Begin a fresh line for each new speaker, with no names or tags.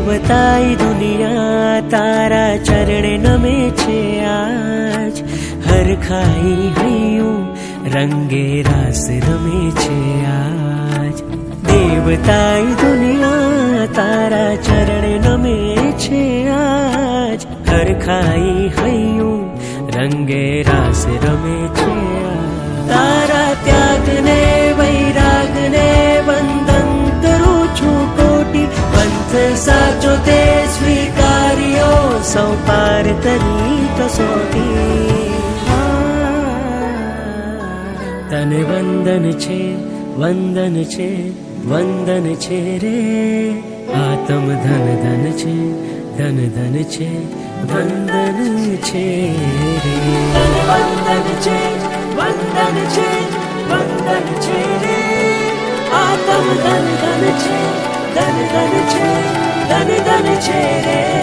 દેવતાઈ દુનિયા તારા ચરણે નમે છે આજ, હરખાઈ હૈયું રંગે રાસ રમે છે આજ. દેવતાઈ દુનિયા તારા ચરણે નમે છે આજ, હરખાઈ હૈયું રંગે રાસ રમે છે આજ. તારા ત્યાગને વૈરાગને વંદન કરું છું કોટી, પંથ સાચો તે સ્વીકાર્યો સૌ પાર તરી કસોટી. તને વંદન છે વંદન છે વંદન છે રે, આત્મ ધન ધન છે ધન ધન છે વંદન છે રે. વંદન છે વંદન છે વંદન છે રે, આત્મ ધન ધન છે ધન ધન છે ધન ધન છે રે.